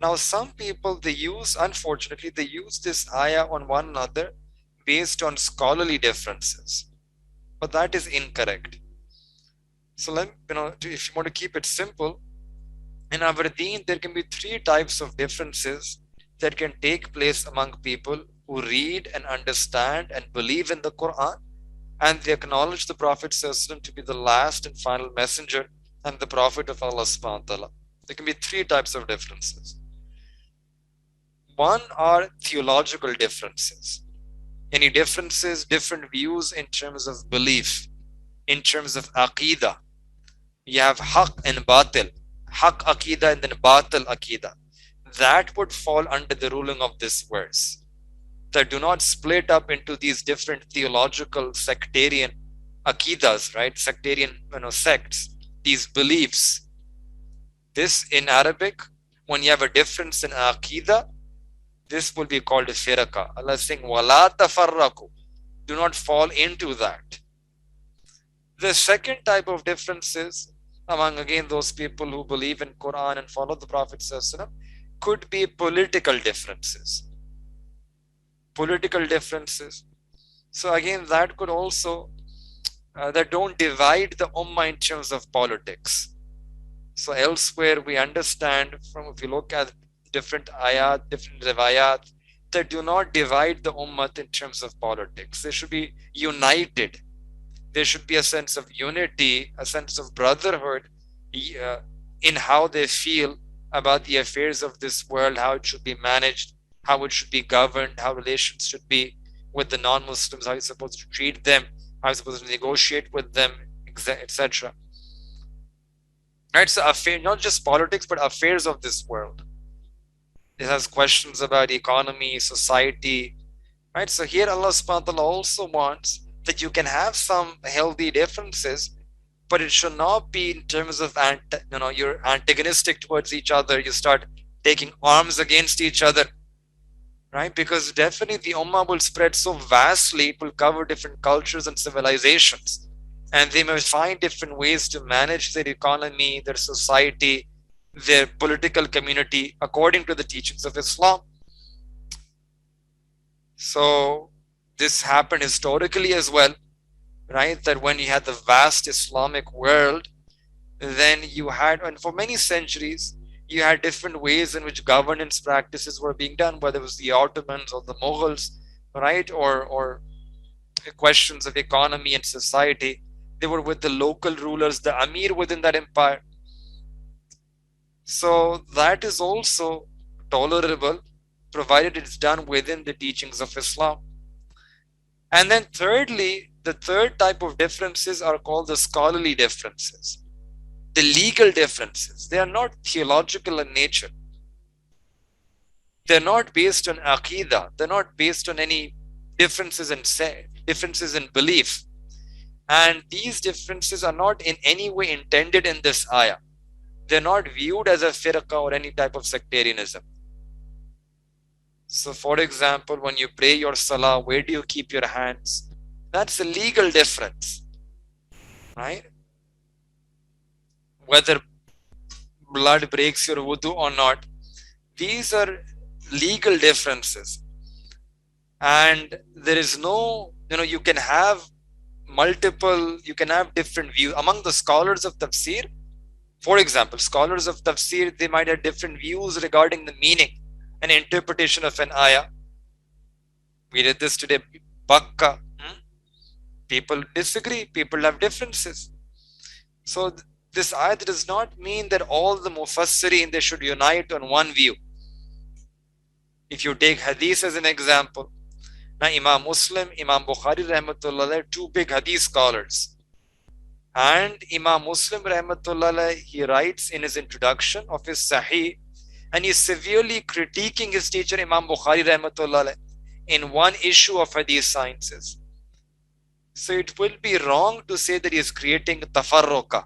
Now, some people, unfortunately, they use this ayah on one another based on scholarly differences. But that is incorrect. So, if you want to keep it simple, in our deen, there can be three types of differences that can take place among people who read and understand and believe in the Quran, and they acknowledge the Prophet ﷺ to be the last and final messenger and the Prophet of Allah subhanahu wa ta'ala. There can be three types of differences. One are theological differences. Any differences, different views in terms of belief, in terms of aqidah. You have haq and batil. Haq aqidah and then batil aqidah. That would fall under the ruling of this verse. That do not split up into these different theological sectarian aqidas, right? Sectarian sects, these beliefs. This in Arabic, when you have a difference in aqidah, this will be called a firqa. Allah is saying, wala tafarraku. Do not fall into that. The second type of differences among, again, those people who believe in Quran and follow the Prophet ﷺ could be political differences. Political differences. So again, that could also, that don't divide the ummah in terms of politics. So elsewhere we understand from, if you look at different ayat, different riwayat, that do not divide the ummah in terms of politics. They should be united. There should be a sense of unity, a sense of brotherhood in how they feel about the affairs of this world, how it should be managed, how it should be governed, how relations should be with the non-Muslims, how you're supposed to treat them, how you're supposed to negotiate with them, etc. Right? So not just politics, but affairs of this world. It has questions about economy, society. Right? So here Allah subhanahu wa ta'ala also wants that you can have some healthy differences, but it should not be in terms of you're antagonistic towards each other. You start taking arms against each other, right? Because definitely the ummah will spread so vastly, it will cover different cultures and civilizations, and they may find different ways to manage their economy, their society, their political community according to the teachings of Islam. So this happened historically as well, right? That when you had the vast Islamic world, then you had, and for many centuries, you had different ways in which governance practices were being done, whether it was the Ottomans or the Mughals, right? Or questions of economy and society. They were with the local rulers, the Amir within that empire. So that is also tolerable, provided it's done within the teachings of Islam. And then thirdly, the third type of differences are called the scholarly differences, the legal differences. They are not theological in nature. They're not based on aqidah. They're not based on any differences in belief. And these differences are not in any way intended in this ayah. They're not viewed as a firqa or any type of sectarianism. So for example, when you pray your salah, where do you keep your hands? That's a legal difference, right? Whether blood breaks your wudu or not, these are legal differences. And there is no, you can have different views among the scholars of tafsir. For example, scholars of tafsir, they might have different views regarding the meaning and interpretation of an ayah. We did this today, Bakka. People disagree, people have differences. So this ayat does not mean that all the mufassirin, they should unite on one view. If you take hadith as an example, now Imam Muslim, Imam Bukhari rahmatullah, two big hadith scholars. And Imam Muslim rahmatullah, he writes in his introduction of his Sahih, and he's severely critiquing his teacher Imam Bukhari rahmatullah in one issue of hadith sciences. So it will be wrong to say that he is creating tafarruqa.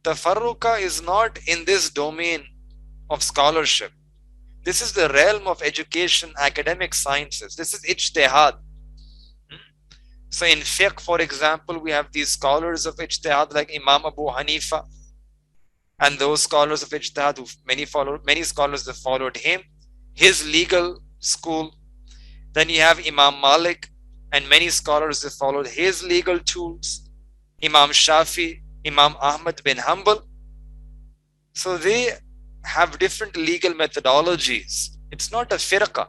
Tafarruqa is not in this domain of scholarship. This is the realm of education, academic sciences. This is ijtihad. So in fiqh, for example, we have these scholars of ijtihad like Imam Abu Hanifa and those scholars of ijtihad who many scholars that followed him, his legal school. Then you have Imam Malik and many scholars that followed his legal tools, Imam Shafi, Imam Ahmad bin Hanbal. So they have different legal methodologies. It's not a firqa.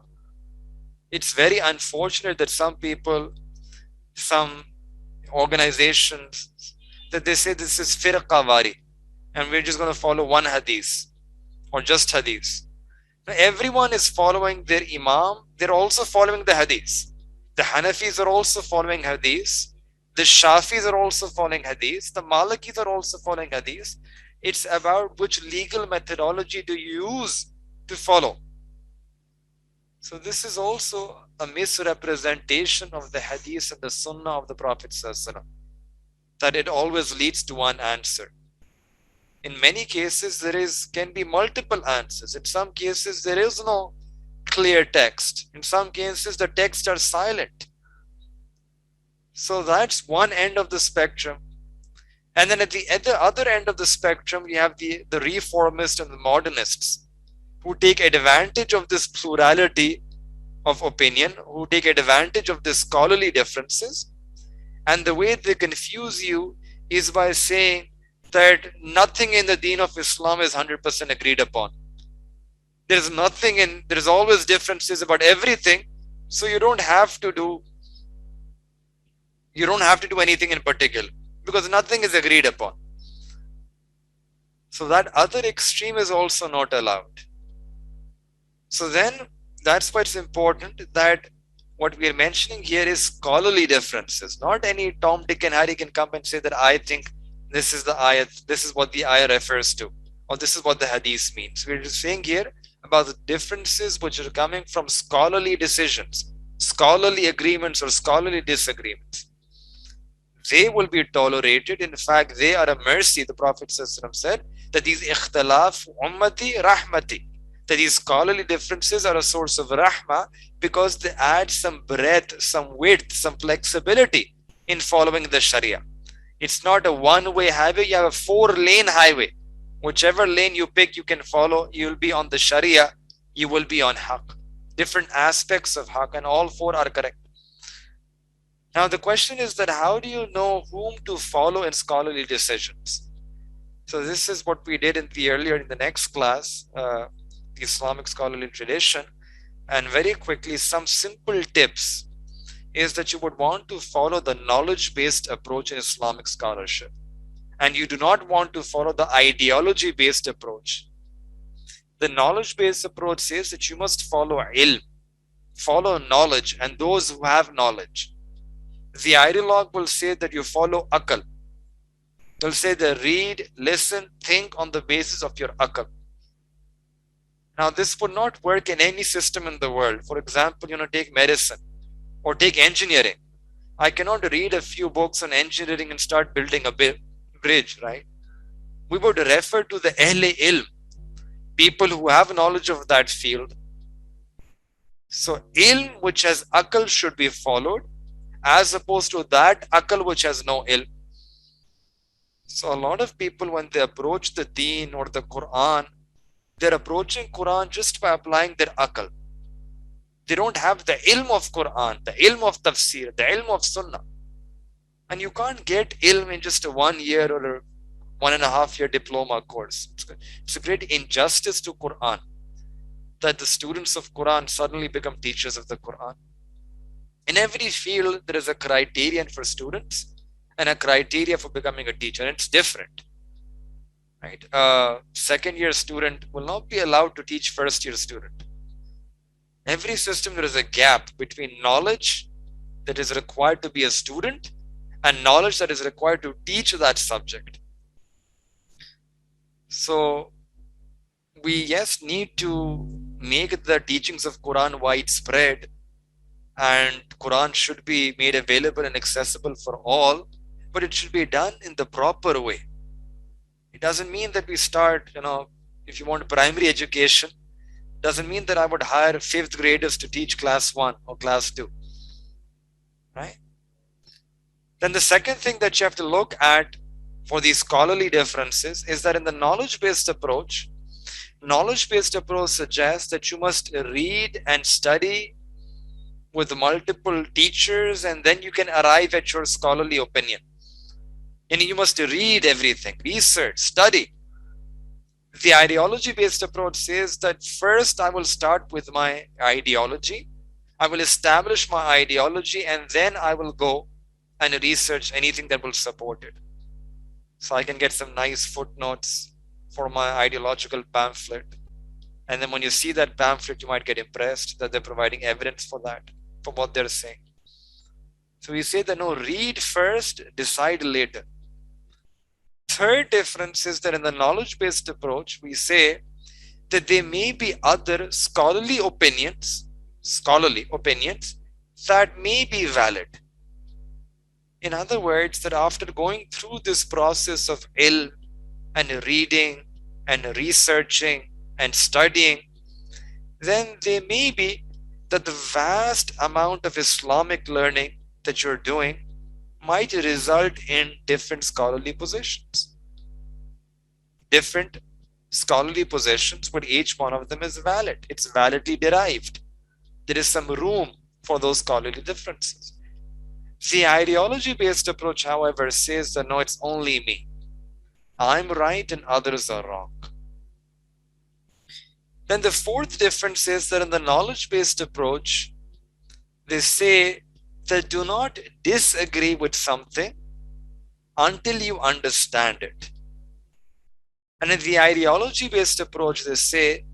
It's very unfortunate that some people, some organizations, that they say this is firqa wari and we're just going to follow one hadith or just hadith. Now, everyone is following their imam. They're also following the hadith. The Hanafis are also following hadith. The Shafis are also following hadith. The Malikis are also following hadith. It's about which legal methodology do you use to follow. So this is also a misrepresentation of the hadith and the sunnah of the Prophet ﷺ, that it always leads to one answer. In many cases, can be multiple answers. In some cases, there is no clear text. In some cases, the texts are silent. So that's one end of the spectrum. And then at the other end of the spectrum, you have the reformists and the modernists who take advantage of this plurality of opinion, who take advantage of the scholarly differences. And the way they confuse you is by saying that nothing in the deen of Islam is 100% agreed upon. There's always differences about everything. So you don't have to do anything in particular because nothing is agreed upon. So that other extreme is also not allowed. So then that's why it's important that what we are mentioning here is scholarly differences. Not any Tom, Dick and Harry can come and say that I think this is the ayat, this is what the ayah refers to, or this is what the hadith means. We're just saying here about the differences which are coming from scholarly decisions, scholarly agreements or scholarly disagreements. They will be tolerated. In fact, they are a mercy. The Prophet ﷺ said that these ikhtilaf ummati rahmati, that these scholarly differences are a source of rahmah because they add some breadth, some width, some flexibility in following the Sharia. It's not a one-way highway. You have a 4-lane highway. Whichever lane you pick, you can follow. You'll be on the Sharia. You will be on haqq. Different aspects of haqq, and all 4 are correct. Now the question is that how do you know whom to follow in scholarly decisions? So this is what we did in the next class, the Islamic scholarly tradition. And very quickly, some simple tips is that you would want to follow the knowledge-based approach in Islamic scholarship. And you do not want to follow the ideology-based approach. The knowledge-based approach says that you must follow ilm, follow knowledge and those who have knowledge. The ideologue will say that you follow akal. They'll say that read, listen, think on the basis of your akal. Now this would not work in any system in the world. For example, take medicine or take engineering. I cannot read a few books on engineering and start building a bridge, right? We would refer to the Ahle Ilm, people who have knowledge of that field. So ilm which has akal should be followed, as opposed to that akal which has no ilm. So a lot of people, when they approach the deen or the Quran, they're approaching Quran just by applying their akal. They don't have the ilm of Quran, the ilm of tafsir, the ilm of sunnah. And you can't get ilm in just a 1 year or a 1.5 year diploma course. It's a great injustice to Quran that the students of Quran suddenly become teachers of the Quran. In every field, there is a criterion for students and a criteria for becoming a teacher. And it's different. Right? A second-year student will not be allowed to teach first-year student. Every system, there is a gap between knowledge that is required to be a student and knowledge that is required to teach that subject. So we, yes, need to make the teachings of Quran widespread, and Quran should be made available and accessible for all, but it should be done in the proper way. It doesn't mean that we start, if you want primary education, doesn't mean that I would hire 5th graders to teach class 1 or class 2, right? Then the second thing that you have to look at for these scholarly differences is that in the knowledge-based approach suggests that you must read and study with multiple teachers, and then you can arrive at your scholarly opinion. And you must read everything, research, study. The ideology-based approach says that first I will start with my ideology, I will establish my ideology, and then I will go and research anything that will support it. So I can get some nice footnotes for my ideological pamphlet. And then when you see that pamphlet, you might get impressed that they're providing evidence for that, for what they're saying. So we say that no, read first, decide later. Third difference is that in the knowledge-based approach, we say that there may be other scholarly opinions that may be valid. In other words, that after going through this process of ilm and reading and researching and studying, then there may be that the vast amount of Islamic learning that you're doing might result in different scholarly positions. Different scholarly positions, but each one of them is valid. It's validly derived. There is some room for those scholarly differences. The ideology-based approach, however, says that no, it's only me. I'm right and others are wrong. Then the fourth difference is that in the knowledge-based approach, they say that do not disagree with something until you understand it. And in the ideology-based approach, they say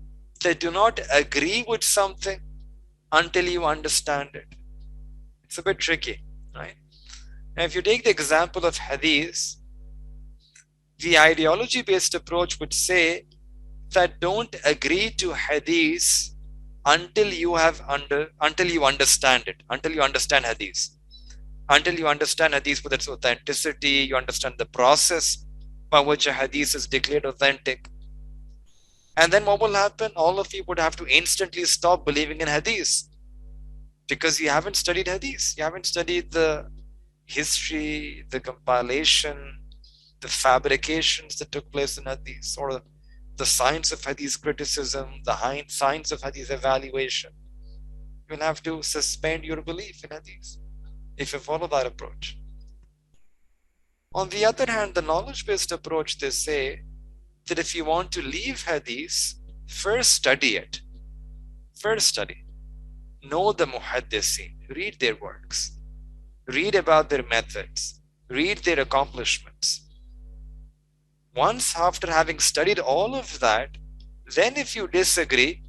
that do not agree with something until you understand it. It's a bit tricky, right? Now, if you take the example of hadith, the ideology-based approach would say that don't agree to hadith until you understand it, until you understand hadith. Until you understand hadith with its authenticity, you understand the process by which a hadith is declared authentic. And then what will happen? All of you would have to instantly stop believing in hadith because you haven't studied hadith. You haven't studied the history, the compilation, the fabrications that took place in hadith, or the science of hadith criticism, the science of hadith evaluation. You'll have to suspend your belief in hadith if you follow that approach. On the other hand, the knowledge-based approach, they say that if you want to leave hadith, first study it. First study. Know the muhaddithin. Read their works. Read about their methods. Read their accomplishments. Once after having studied all of that, then if you disagree,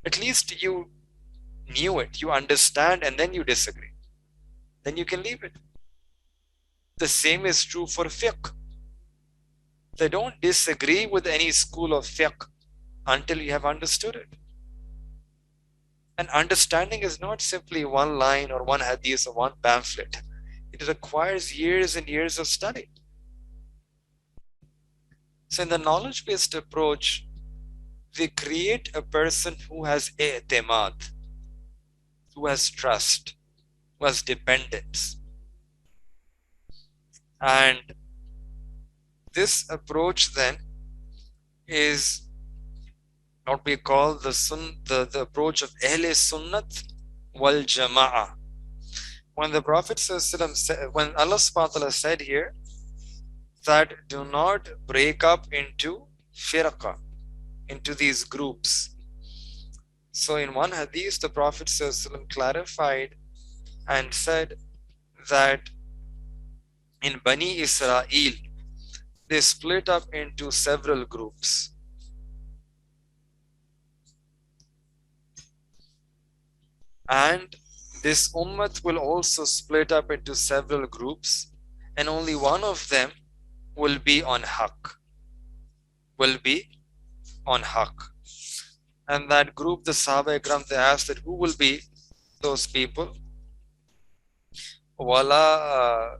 at least you knew it, you understand, and then you disagree. Then you can leave it. The same is true for fiqh. They don't disagree with any school of fiqh until you have understood it. And understanding is not simply one line or one hadith or one pamphlet. It requires years and years of study. So in the knowledge-based approach, they create a person who has i'timad, who has trust, who has dependence. And this approach then is what we call the approach of Ahle Sunnat wal Jama'ah. When the Prophet said, when Allah subhanahu wa ta'ala said here that do not break up into firqa, into these groups. So in one hadith, the Prophet clarified and said that in Bani Israel, they split up into several groups. And this ummah will also split up into several groups, and only one of them will be on haqq. Will be on haqq. And that group, the Sahaba Ikram, they asked that who will be those people? Wala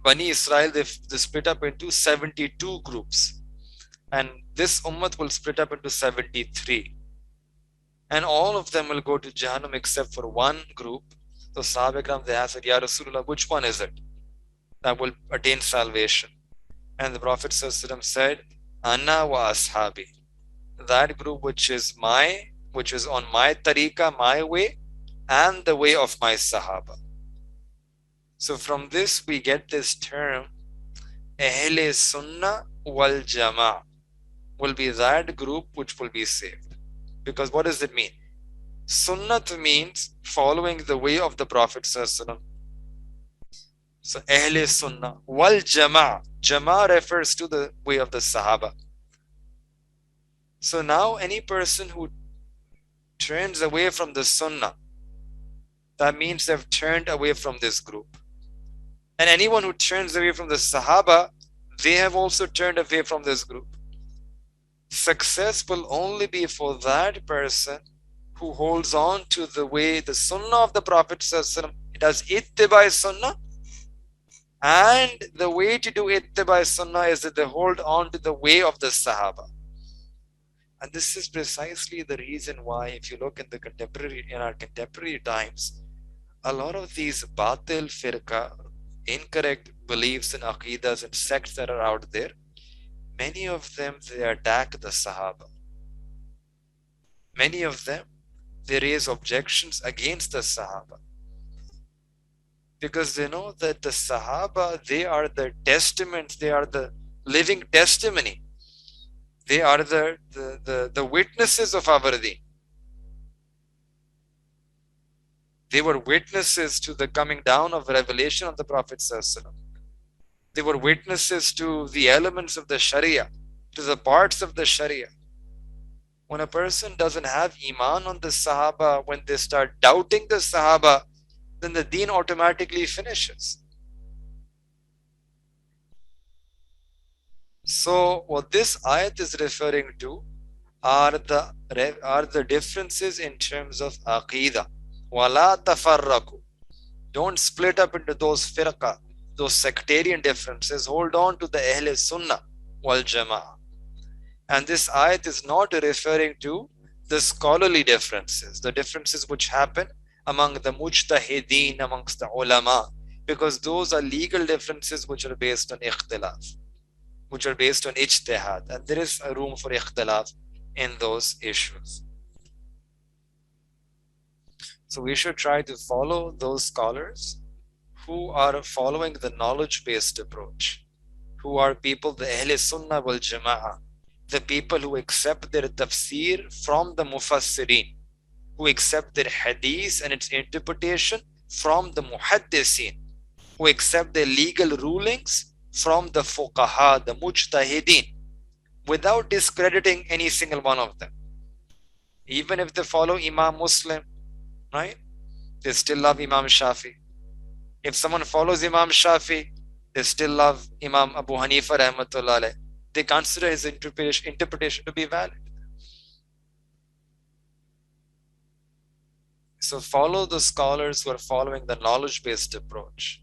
Bani Israel, they split up into 72 groups. And this ummah will split up into 73. And all of them will go to Jahannam except for one group. So Sahaba Ikram, they asked, Ya Rasulullah, which one is it that will attain salvation? And the Prophet ﷺ said, Anna wa ashabi. That group which is on my tariqah, my way, and the way of my Sahaba. So from this we get this term, Ahle Sunnah wal Jama'ah will be that group which will be saved. Because what does it mean? Sunnah means following the way of the Prophet ﷺ. So Ahle Sunnah wal Jama'ah. Jama'ah refers to the way of the Sahaba. So now any person who turns away from the Sunnah, that means they've turned away from this group. And anyone who turns away from the Sahaba, they have also turned away from this group. Success will only be for that person who holds on to the way, the Sunnah of the Prophet ﷺ. It has ittiba Sunnah. And the way to do ittiba Sunnah is that they hold on to the way of the Sahaba. And this is precisely the reason why, if you look in our contemporary times, a lot of these batil firqa, incorrect beliefs and aqidas and sects that are out there, many of them, they attack the Sahaba. Many of them, they raise objections against the Sahaba. Because they know that the Sahaba, they are the testaments, they are the living testimony. They are the witnesses of our deen. They were witnesses to the coming down of revelation of the Prophet ﷺ. They were witnesses to the elements of the Sharia, to the parts of the Sharia. When a person doesn't have iman on the Sahaba, when they start doubting the Sahaba, then the deen automatically finishes. So what this ayat is referring to are the differences in terms of aqidah. Wala tafarraku. Don't split up into those firqa, those sectarian differences. Hold on to the Ahl Sunnah wal Jama'ah. And this ayat is not referring to the scholarly differences, the differences which happen among the mujtahideen, amongst the ulama, because those are legal differences which are based on ikhtilaf, which are based on ijtihad, and there is a room for ikhtilaf in those issues. So we should try to follow those scholars who are following the knowledge-based approach, who are people, the Ahl Sunnah wal Jama'ah, the people who accept their tafsir from the mufassirin, who accept their hadith and its interpretation from the muhaddithin, who accept their legal rulings from the fuqaha, the mujtahideen, without discrediting any single one of them. Even if they follow Imam Muslim, right, they still love Imam Shafi. If someone follows Imam Shafi, they still love Imam Abu Hanifa rahmatullah alayh. They consider his interpretation to be valid. So follow the scholars who are following the knowledge-based approach.